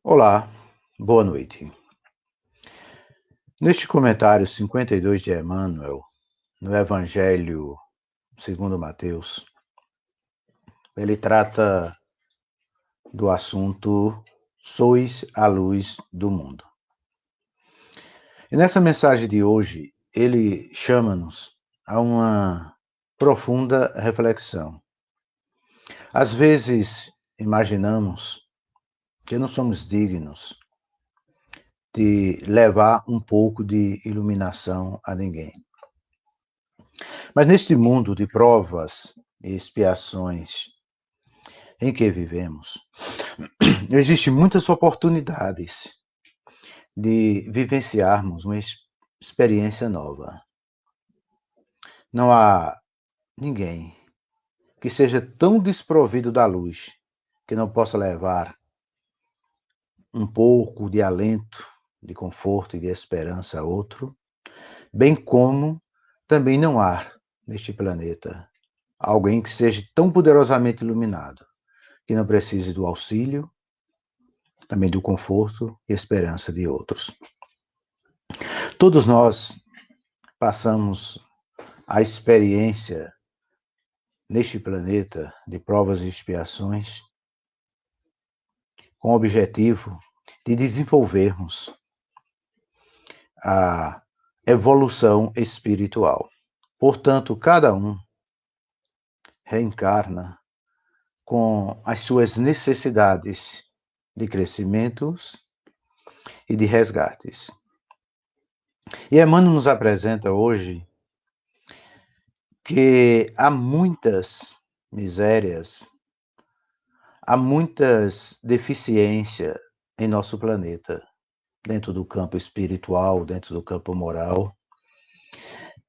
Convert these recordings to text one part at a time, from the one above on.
Olá, boa noite. Neste comentário 52 de Emmanuel, no Evangelho segundo Mateus, ele trata do assunto Sois a luz do mundo. E nessa mensagem de hoje, ele chama-nos a uma profunda reflexão. Às vezes, imaginamos que não somos dignos de levar um pouco de iluminação a ninguém. Mas neste mundo de provas e expiações em que vivemos, existem muitas oportunidades de vivenciarmos uma experiência nova. Não há ninguém que seja tão desprovido da luz que não possa levar um pouco de alento, de conforto e de esperança a outro, bem como também não há neste planeta alguém que seja tão poderosamente iluminado que não precise do auxílio, também do conforto e esperança de outros. Todos nós passamos a experiência neste planeta de provas e expiações com o objetivo de desenvolvermos a evolução espiritual. Portanto, cada um reencarna com as suas necessidades de crescimentos e de resgates. E Emmanuel nos apresenta hoje que há muitas misérias, há muitas deficiências em nosso planeta, dentro do campo espiritual, dentro do campo moral,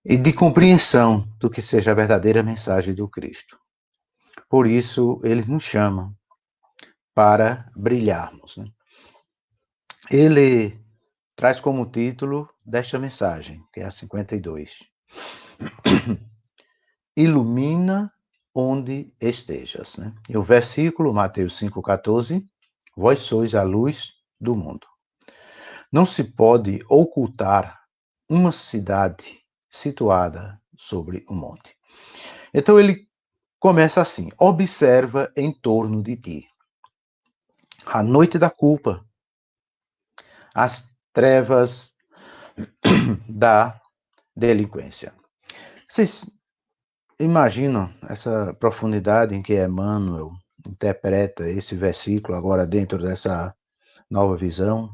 e de compreensão do que seja a verdadeira mensagem do Cristo. Por isso, ele nos chama para brilharmos. Ele traz como título desta mensagem, que é a 52, ilumina onde estejas. E o versículo, Mateus 5,14, vós sois a luz do mundo. Não se pode ocultar uma cidade situada sobre um monte. Então ele começa assim, observa em torno de ti. A noite da culpa, as trevas da delinquência. Vocês imaginam essa profundidade em que Emmanuel interpreta esse versículo agora dentro dessa nova visão?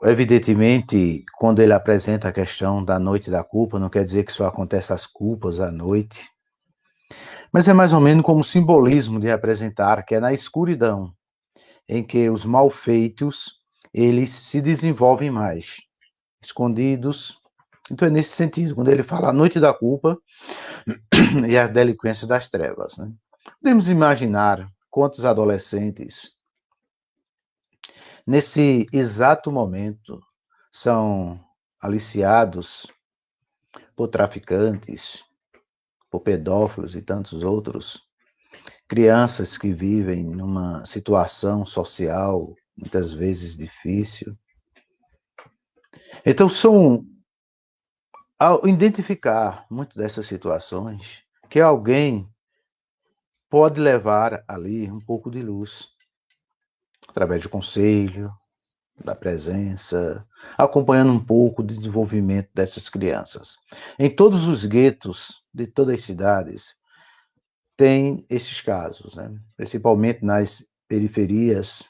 Evidentemente, quando ele apresenta a questão da noite da culpa, não quer dizer que só acontece as culpas à noite, mas é mais ou menos como simbolismo de apresentar que é na escuridão em que os malfeitos eles se desenvolvem mais, escondidos. Então é nesse sentido, quando ele fala a noite da culpa e a delinquência das trevas. Podemos imaginar quantos adolescentes, nesse exato momento, são aliciados por traficantes, por pedófilos e tantos outros, crianças que vivem numa situação social muitas vezes difícil. Então, ao identificar muitas dessas situações, que alguém pode levar ali um pouco de luz, através do conselho, da presença, acompanhando um pouco o desenvolvimento dessas crianças. Em todos os guetos de todas as cidades, tem esses casos, principalmente nas periferias,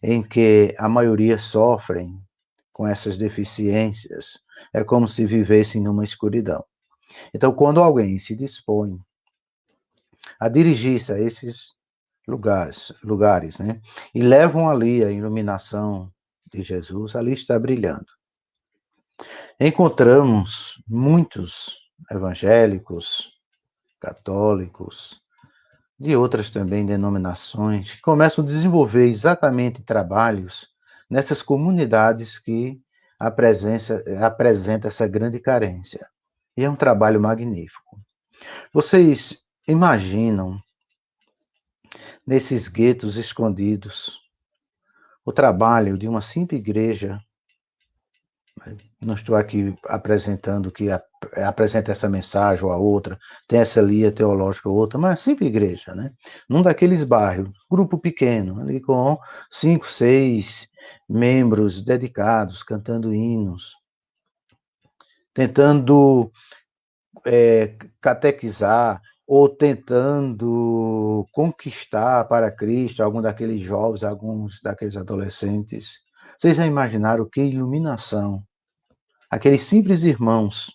em que a maioria sofrem com essas deficiências, é como se vivessem numa escuridão. Então, quando alguém se dispõe a dirigir-se a esses lugares, e levam ali a iluminação de Jesus, ali está brilhando. Encontramos muitos evangélicos, católicos, de outras também denominações, que começam a desenvolver exatamente trabalhos nessas comunidades que apresenta essa grande carência. E é um trabalho magnífico. Vocês imaginam nesses guetos escondidos. O trabalho de uma simples igreja, não estou aqui apresentando que apresenta essa mensagem ou a outra, tem essa linha teológica ou outra, mas simples igreja, né? Num daqueles bairros, grupo pequeno, ali com 5, 6 membros dedicados, cantando hinos, tentando catequizar ou tentando conquistar para Cristo algum daqueles jovens, alguns daqueles adolescentes. Vocês já imaginaram que iluminação aqueles simples irmãos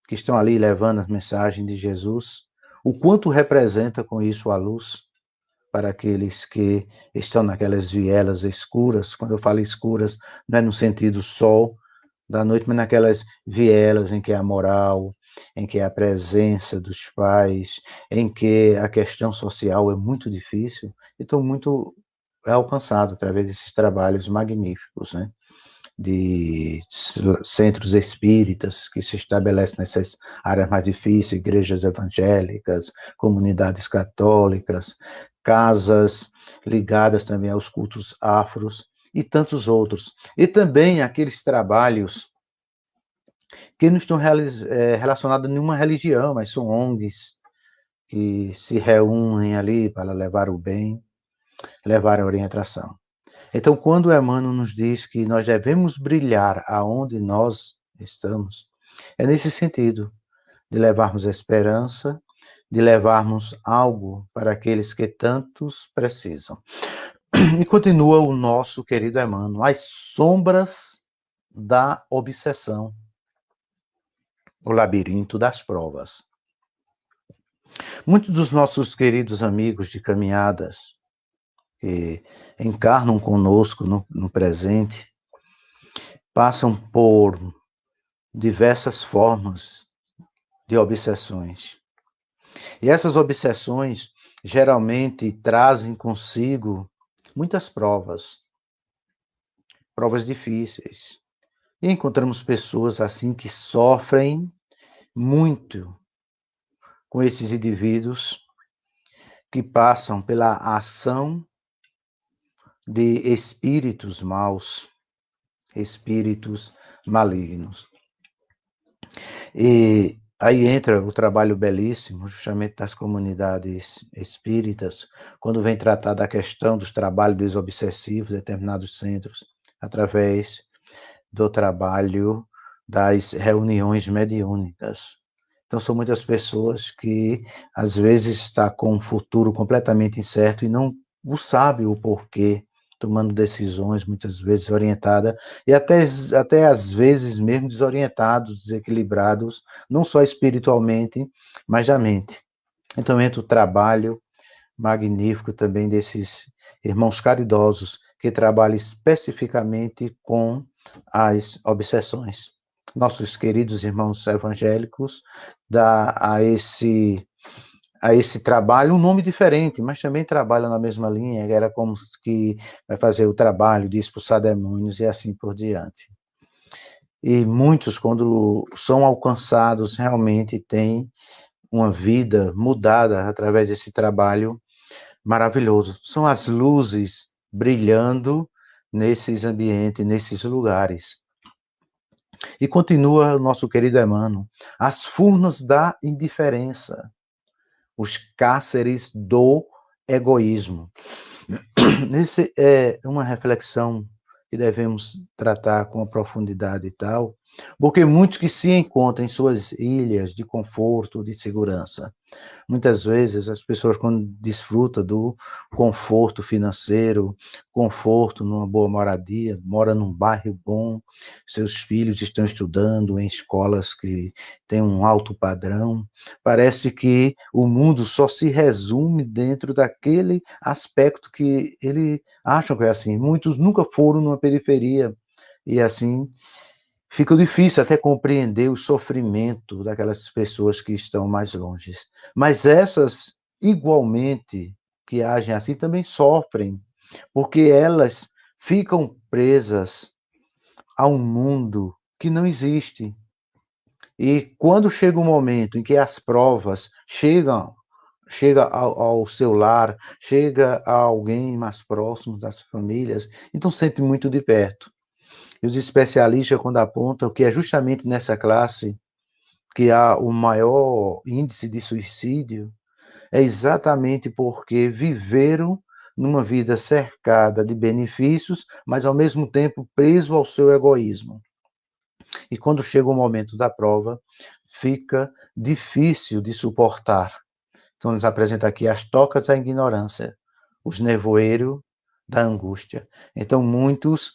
que estão ali levando a mensagem de Jesus, o quanto representa com isso a luz para aqueles que estão naquelas vielas escuras. Quando eu falo escuras, não é no sentido sol da noite, mas naquelas vielas em que é a moral, em que é a presença dos pais, em que a questão social é muito difícil, então muito é alcançado através desses trabalhos magníficos, né? De centros espíritas que se estabelecem nessas áreas mais difíceis, igrejas evangélicas, comunidades católicas, casas ligadas também aos cultos afros e tantos outros. E também aqueles trabalhos que não estão relacionados a nenhuma religião, mas são ONGs que se reúnem ali para levar o bem, levar a orientação. Então, quando Emmanuel nos diz que nós devemos brilhar aonde nós estamos, é nesse sentido, de levarmos esperança, de levarmos algo para aqueles que tantos precisam. E continua o nosso querido Emmanuel, as sombras da obsessão, o labirinto das provas. Muitos dos nossos queridos amigos de caminhadas, que encarnam conosco no presente, passam por diversas formas de obsessões. E essas obsessões geralmente trazem consigo muitas provas, provas difíceis. E encontramos pessoas assim que sofrem muito com esses indivíduos que passam pela ação de espíritos maus, espíritos malignos. E aí entra o trabalho belíssimo, justamente das comunidades espíritas, quando vem tratar da questão dos trabalhos desobsessivos em determinados centros, através do trabalho das reuniões mediúnicas. Então, são muitas pessoas que, às vezes, estão com um futuro completamente incerto e não o sabe o porquê, tomando decisões, muitas vezes orientadas, e até às vezes mesmo desorientados, desequilibrados, não só espiritualmente, mas da mente. Então, entra o trabalho magnífico também desses irmãos caridosos, que trabalham especificamente com as obsessões. Nossos queridos irmãos evangélicos dá a esse trabalho um nome diferente, mas também trabalham na mesma linha, era como que vai fazer o trabalho de expulsar demônios e assim por diante. E muitos, quando são alcançados, realmente têm uma vida mudada através desse trabalho maravilhoso. São as luzes brilhando nesses ambientes, nesses lugares. E continua o nosso querido Emmanuel, as furnas da indiferença, os cárceres do egoísmo. Essa é uma reflexão que devemos tratar com profundidade e tal, porque muitos que se encontram em suas ilhas de conforto, de segurança, muitas vezes as pessoas, quando desfrutam do conforto financeiro, conforto numa boa moradia, mora num bairro bom, seus filhos estão estudando em escolas que têm um alto padrão, parece que o mundo só se resume dentro daquele aspecto que ele acham que é assim. Muitos nunca foram numa periferia e assim fica difícil até compreender o sofrimento daquelas pessoas que estão mais longe. Mas essas, igualmente, que agem assim, também sofrem, porque elas ficam presas a um mundo que não existe. E quando chega um momento em que as provas chega ao seu lar, chega a alguém mais próximo das famílias, então sente muito de perto. E os especialistas, quando apontam que é justamente nessa classe que há o maior índice de suicídio, é exatamente porque viveram numa vida cercada de benefícios, mas ao mesmo tempo preso ao seu egoísmo. E quando chega o momento da prova, fica difícil de suportar. Então, nos apresenta aqui as tocas da ignorância, os nevoeiros da angústia. Então, muitos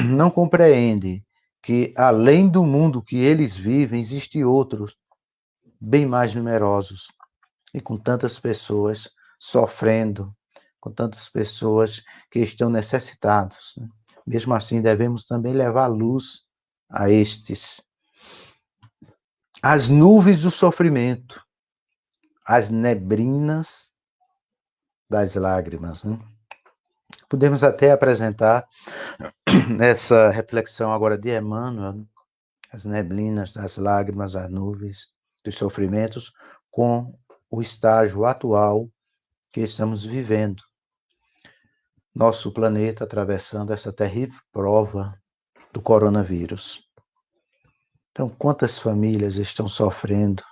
não compreendem que, além do mundo que eles vivem, existem outros, bem mais numerosos, e com tantas pessoas sofrendo, com tantas pessoas que estão necessitados. Mesmo assim, devemos também levar luz a estes. As nuvens do sofrimento, as neblinas das lágrimas. Podemos até apresentar essa reflexão agora de Emmanuel, as neblinas das lágrimas, as nuvens dos sofrimentos, com o estágio atual que estamos vivendo. Nosso planeta atravessando essa terrível prova do coronavírus. Então, quantas famílias estão sofrendo?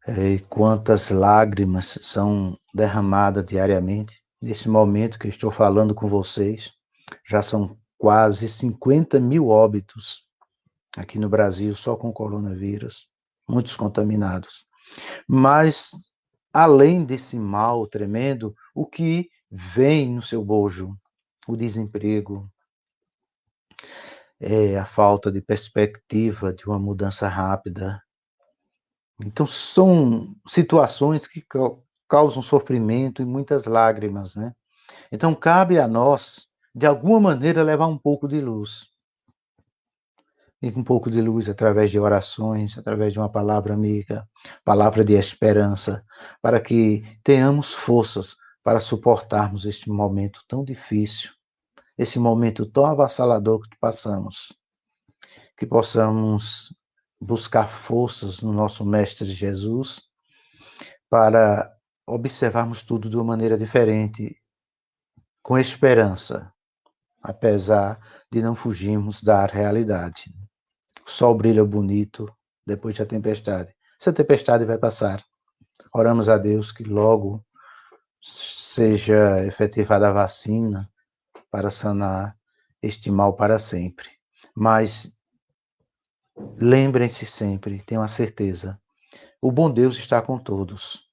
E quantas lágrimas são derramadas diariamente? Nesse momento que estou falando com vocês, já são quase 50 mil óbitos aqui no Brasil, só com coronavírus, muitos contaminados. Mas, além desse mal tremendo, o que vem no seu bojo? O desemprego, a falta de perspectiva de uma mudança rápida. Então, são situações que causam sofrimento e muitas lágrimas, né? Então, cabe a nós, de alguma maneira, levar um pouco de luz. E um pouco de luz através de orações, através de uma palavra amiga, palavra de esperança, para que tenhamos forças para suportarmos este momento tão difícil, esse momento tão avassalador que passamos. Que possamos buscar forças no nosso Mestre Jesus para observarmos tudo de uma maneira diferente, com esperança, apesar de não fugirmos da realidade. O sol brilha bonito depois da tempestade. Essa tempestade vai passar. Oramos a Deus que logo seja efetivada a vacina para sanar este mal para sempre. Mas lembrem-se sempre, tenham a certeza, o bom Deus está com todos,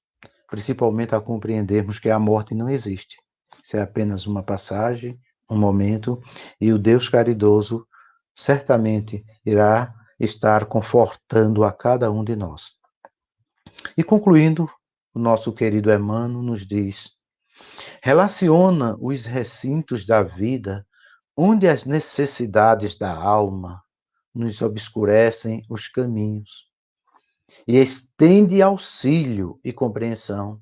principalmente a compreendermos que a morte não existe. Isso é apenas uma passagem, um momento, e o Deus caridoso certamente irá estar confortando a cada um de nós. E concluindo, o nosso querido Emmanuel nos diz: relaciona os recintos da vida onde as necessidades da alma nos obscurecem os caminhos e estende auxílio e compreensão,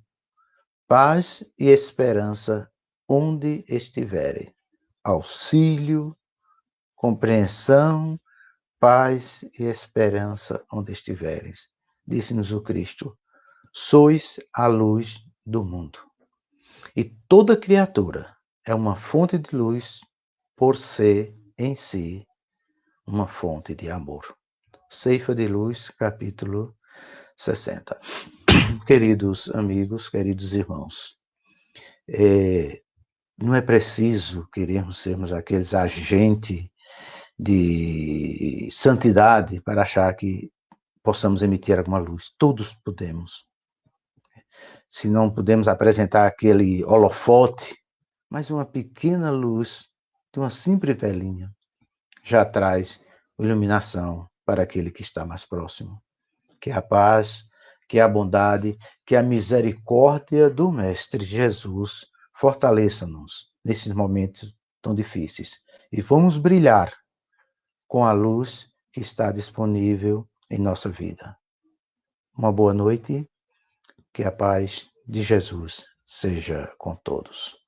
paz e esperança onde estiverem. Auxílio, compreensão, paz e esperança onde estiveres. Disse-nos o Cristo: sois a luz do mundo. E toda criatura é uma fonte de luz por ser em si uma fonte de amor. Ceifa de Luz, capítulo 60. Queridos amigos, queridos irmãos, não é preciso querermos sermos aqueles agentes de santidade para achar que possamos emitir alguma luz. Todos podemos. Se não podemos apresentar aquele holofote, mas uma pequena luz de uma simples velinha já traz iluminação para aquele que está mais próximo. Que a paz, que a bondade, que a misericórdia do Mestre Jesus fortaleça-nos nesses momentos tão difíceis. E vamos brilhar com a luz que está disponível em nossa vida. Uma boa noite, que a paz de Jesus seja com todos.